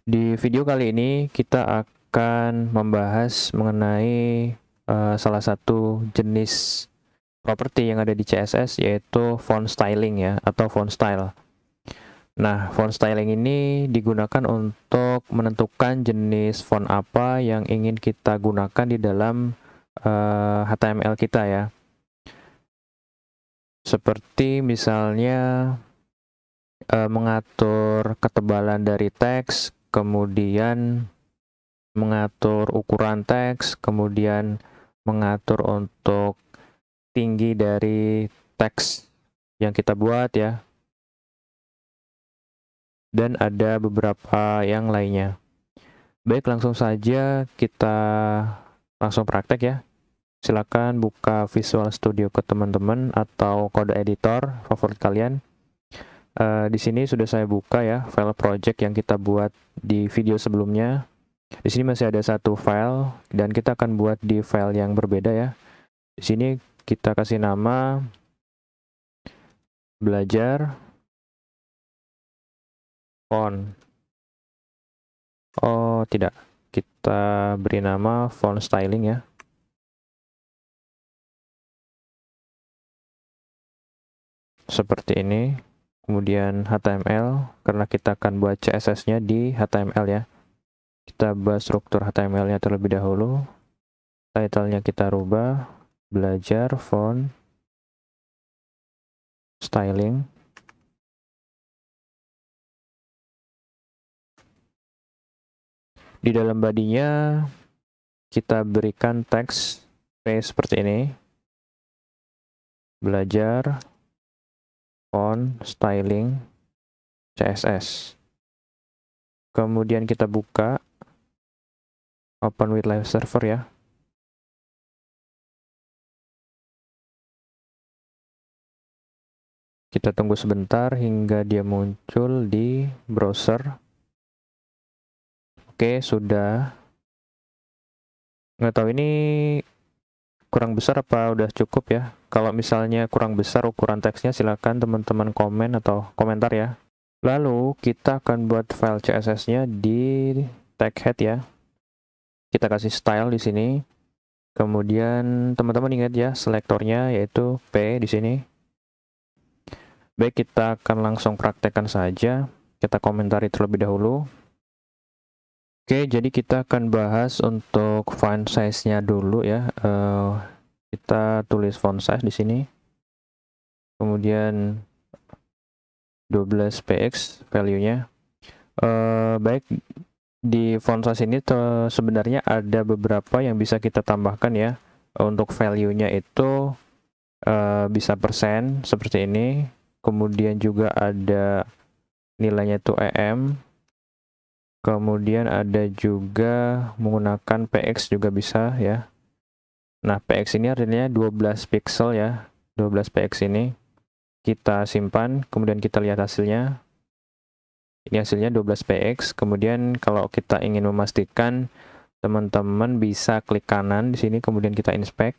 Di video kali ini kita akan membahas mengenai salah satu jenis properti yang ada di CSS, yaitu font styling ya, atau font style. Nah, font styling ini digunakan untuk menentukan jenis font apa yang ingin kita gunakan di dalam HTML kita ya. Seperti misalnya mengatur ketebalan dari teks, kemudian mengatur ukuran teks, kemudian mengatur untuk tinggi dari teks yang kita buat ya, dan ada beberapa yang lainnya. Baik, langsung saja kita langsung praktek ya. Silakan buka Visual Studio ke teman-teman atau kode editor favorit kalian. Di sini sudah saya buka ya file project yang kita buat di video sebelumnya. Di sini masih ada satu file dan kita akan buat di file yang berbeda ya. Di sini kita kasih nama belajar font. Oh, tidak. Kita beri nama font styling ya. Seperti ini. Kemudian HTML, karena kita akan buat CSS-nya di HTML ya. Kita bahas struktur HTML-nya terlebih dahulu. Title-nya kita rubah, belajar font styling. Di dalam body-nya kita berikan teks seperti ini. Belajar font styling CSS. Kemudian kita buka open with live server ya. Kita tunggu sebentar hingga dia muncul di browser. Oke, sudah. Nggak tahu ini kurang besar apa udah cukup ya. Kalau misalnya kurang besar ukuran teksnya, silakan teman-teman komen atau komentar ya. Lalu kita akan buat file CSS-nya di tag head ya. Kita kasih style di sini. Kemudian teman-teman ingat ya selektornya yaitu P di sini. Baik, kita akan langsung praktekkan saja. Kita komentari terlebih dahulu. Oke, jadi kita akan bahas untuk font size-nya dulu ya. Kita tulis font size di sini. Kemudian 12px value-nya. Baik, di font size ini sebenarnya ada beberapa yang bisa kita tambahkan ya. Untuk value-nya itu bisa persen seperti ini. Kemudian juga ada nilainya itu EM. Kemudian ada juga menggunakan PX juga bisa ya. Nah, PX ini artinya 12 pixel ya. 12 PX ini kita simpan, kemudian kita lihat hasilnya. Ini hasilnya 12 PX. Kemudian kalau kita ingin memastikan, teman-teman bisa klik kanan di sini, kemudian kita inspect.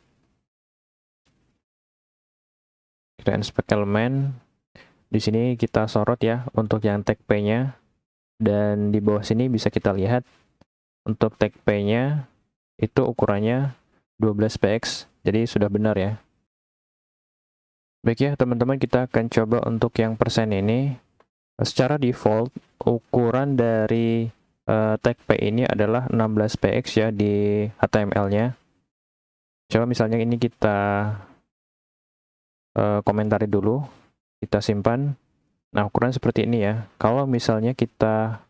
Kita inspect elemen. Di sini kita sorot ya untuk yang tag P-nya. Dan di bawah sini bisa kita lihat untuk tag P-nya itu ukurannya 12px, jadi sudah benar ya. Baik ya teman-teman, kita akan coba untuk yang persen ini. Secara default ukuran dari tag P ini adalah 16px ya di HTML-nya. Coba misalnya ini kita komentari dulu, kita simpan. Nah, ukuran seperti ini ya. Kalau misalnya kita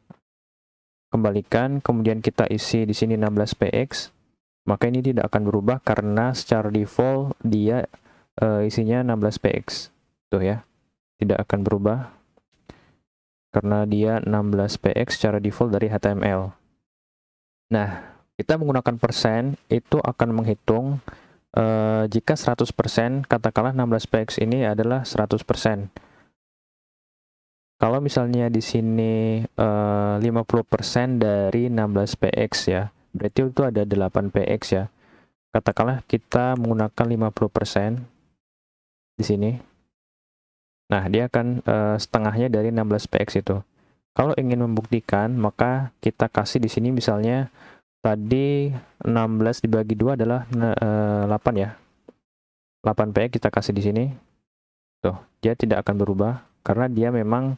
kembalikan, kemudian kita isi di sini 16px, maka ini tidak akan berubah karena secara default dia isinya 16px. Tuh ya, tidak akan berubah karena dia 16px secara default dari HTML. Nah, kita menggunakan persen itu akan menghitung jika 100%, katakanlah 16px ini adalah 100%. Kalau misalnya di sini 50% dari 16px ya, berarti itu ada 8px ya. Katakanlah kita menggunakan 50% di sini. Nah, dia akan setengahnya dari 16px itu. Kalau ingin membuktikan, maka kita kasih di sini misalnya tadi 16 dibagi 2 adalah 8 ya. 8P kita kasih di sini. Tuh, dia tidak akan berubah karena dia memang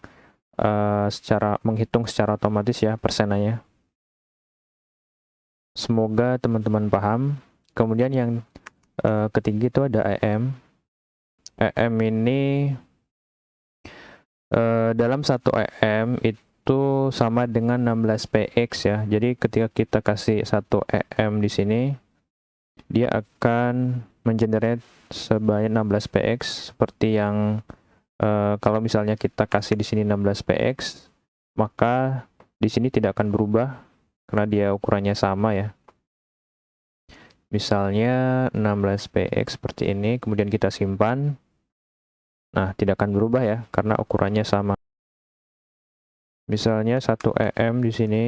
secara menghitung secara otomatis ya persenanya. Semoga teman-teman paham. Kemudian yang ketiga itu ada EM. EM ini dalam 1 EM itu sama dengan 16PX ya. Jadi ketika kita kasih 1 EM di sini, dia akan mengenerate sebanyak 16PX seperti yang kalau misalnya kita kasih di sini 16PX, maka di sini tidak akan berubah karena dia ukurannya sama ya. Misalnya 16PX seperti ini, kemudian kita simpan. Nah, tidak akan berubah ya karena ukurannya sama. Misalnya 1 EM di sini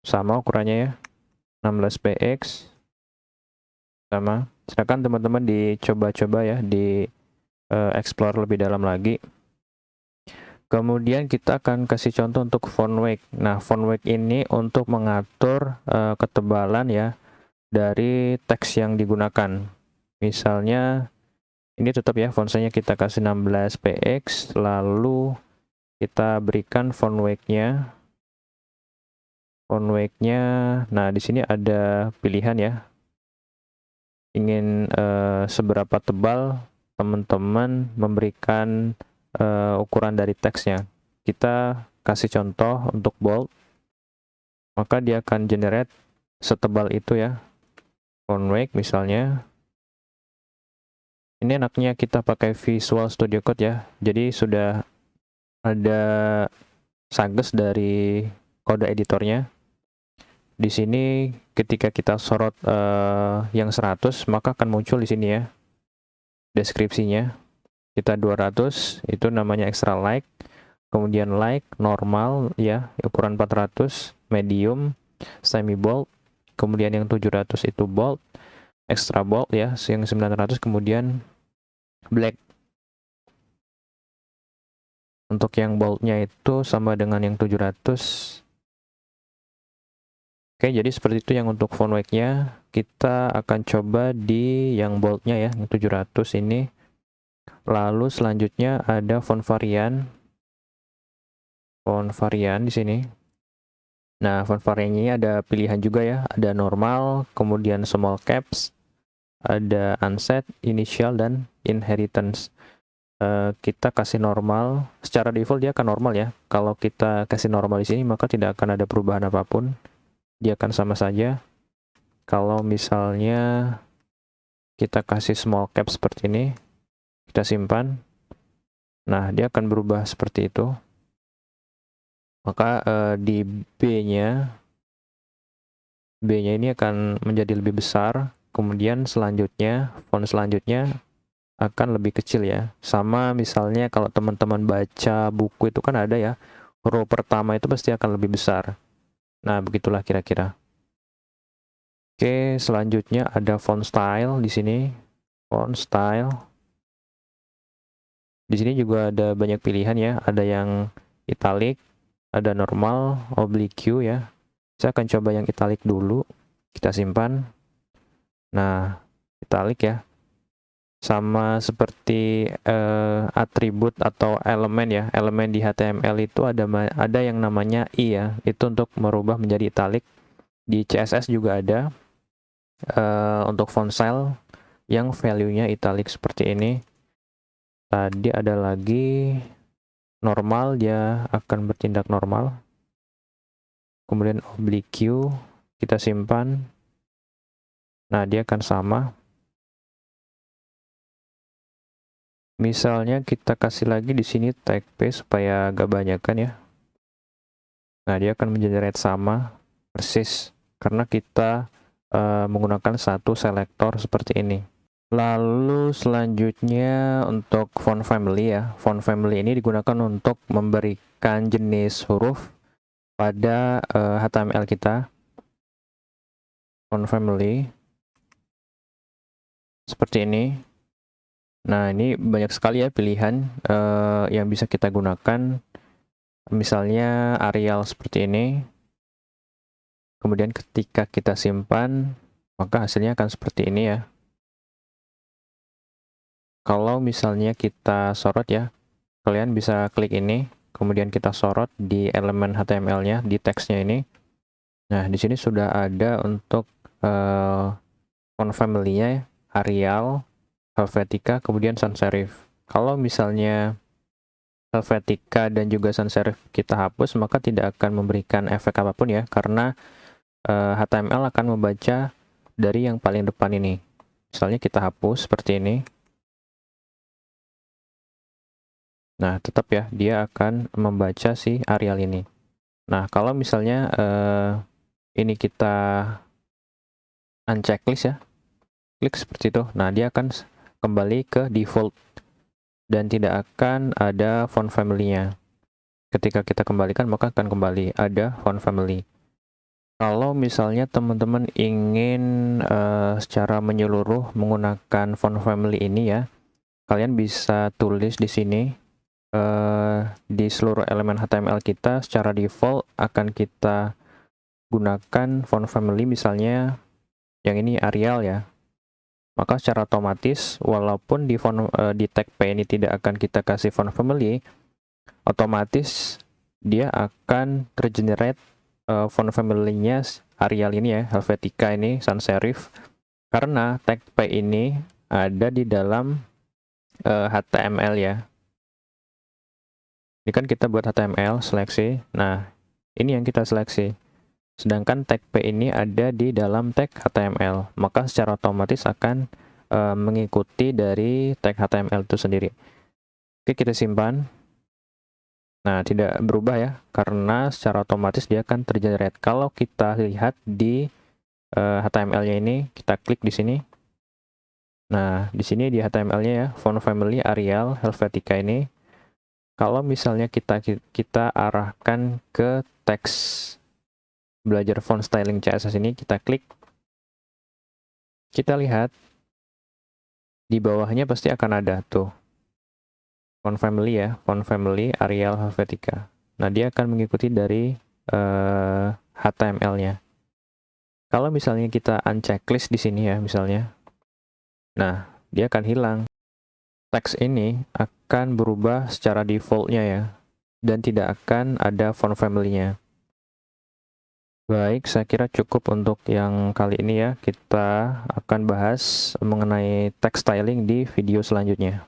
sama ukurannya ya, 16PX sama. Silakan teman-teman dicoba-coba ya, di explore lebih dalam lagi. Kemudian kita akan kasih contoh untuk font weight. Nah, font weight ini untuk mengatur ketebalan ya dari teks yang digunakan. Misalnya ini tetap ya font size-nya kita kasih 16px, lalu kita berikan font weight-nya. Font weight-nya, nah di sini ada pilihan ya. Ingin seberapa tebal teman-teman memberikan ukuran dari teksnya. Kita kasih contoh untuk bold, maka dia akan generate setebal itu ya. Font weight misalnya. Ini enaknya kita pakai Visual Studio Code ya. Jadi sudah ada suggest dari kode editornya. Di sini ketika kita sorot yang 100, maka akan muncul di sini ya deskripsinya. Kita 200 itu namanya extra light, kemudian light normal ya ukuran 400, medium, semi bold, kemudian yang 700 itu bold, extra bold ya, yang 900 kemudian black. Untuk yang boldnya itu sama dengan yang 700. Oke, jadi seperti itu yang untuk font weight-nya. Kita akan coba di yang bold-nya ya, yang 700 ini. Lalu selanjutnya ada font varian. Font varian di sini. Nah, font variannya ini ada pilihan juga ya. Ada normal, kemudian small caps, ada unset, initial, dan inheritance. Kita kasih normal. Secara default dia akan normal ya. Kalau kita kasih normal di sini, maka tidak akan ada perubahan apapun. Dia akan sama saja. Kalau misalnya kita kasih small cap seperti ini, kita simpan, nah dia akan berubah seperti itu. Maka di B-nya ini akan menjadi lebih besar, kemudian selanjutnya, font selanjutnya akan lebih kecil ya. Sama misalnya kalau teman-teman baca buku itu kan ada ya, huruf pertama itu pasti akan lebih besar. Nah, begitulah kira-kira. Oke, selanjutnya ada font style di sini. Font style. Di sini juga ada banyak pilihan ya. Ada yang italic, ada normal, oblique ya. Saya akan coba yang italic dulu. Kita simpan. Nah, italic ya. Sama seperti atribut atau elemen ya. Elemen di HTML itu ada yang namanya i ya. Itu untuk merubah menjadi italic. Di CSS juga ada. Untuk font style yang value-nya italic seperti ini. Tadi ada lagi normal, dia akan bertindak normal. Kemudian oblique kita simpan. Nah, dia akan sama. Misalnya kita kasih lagi di sini typeface supaya agak banyakan ya. Nah, dia akan mengenerate sama persis karena kita menggunakan satu selektor seperti ini. Lalu selanjutnya untuk font family ya. Font family ini digunakan untuk memberikan jenis huruf pada HTML kita. Font family seperti ini. Nah, ini banyak sekali ya pilihan yang bisa kita gunakan. misalnya Arial seperti ini. Kemudian ketika kita simpan, maka hasilnya akan seperti ini ya. Kalau misalnya kita sorot ya, kalian bisa klik ini, kemudian kita sorot di elemen HTML-nya, di teksnya ini. Nah, di sini sudah ada untuk font family-nya, Arial, Helvetica, kemudian sans serif. Kalau misalnya Helvetica dan juga sans serif kita hapus, maka tidak akan memberikan efek apapun ya, karena HTML akan membaca dari yang paling depan ini. Misalnya kita hapus seperti ini. Nah, tetap ya, dia akan membaca si Arial ini. Nah, kalau misalnya ini kita unchecklist ya, klik seperti itu. Nah, dia akan kembali ke default dan tidak akan ada font family-nya. Ketika kita kembalikan, maka akan kembali ada font family. Kalau misalnya teman-teman ingin secara menyeluruh menggunakan font family ini ya, kalian bisa tulis di sini di seluruh elemen HTML kita secara default akan kita gunakan font family, misalnya yang ini Arial ya. Maka secara otomatis walaupun di tag P ini tidak akan kita kasih font family, otomatis dia akan tergenerate font family-nya Arial ini ya, Helvetica ini, sans serif, karena tag P ini ada di dalam HTML ya. Ini kan kita buat HTML, seleksi. Nah, ini yang kita seleksi. Sedangkan tag P ini ada di dalam tag HTML. Maka secara otomatis akan mengikuti dari tag HTML itu sendiri. Oke, kita simpan. Nah, tidak berubah ya, karena secara otomatis dia akan tergenerate. Kalau kita lihat di HTML-nya ini, kita klik di sini. Nah, di sini di HTML-nya ya, font family Arial Helvetica ini. Kalau misalnya kita arahkan ke teks belajar font styling CSS ini, kita klik, kita lihat di bawahnya pasti akan ada tuh font family ya, font family Arial Helvetica. Nah, dia akan mengikuti dari HTML-nya. Kalau misalnya kita unchecklist di sini ya, misalnya, nah dia akan hilang. Teks ini akan berubah secara default-nya ya, dan tidak akan ada font family-nya. Baik, saya kira cukup untuk yang kali ini ya. Kita akan bahas mengenai text styling di video selanjutnya.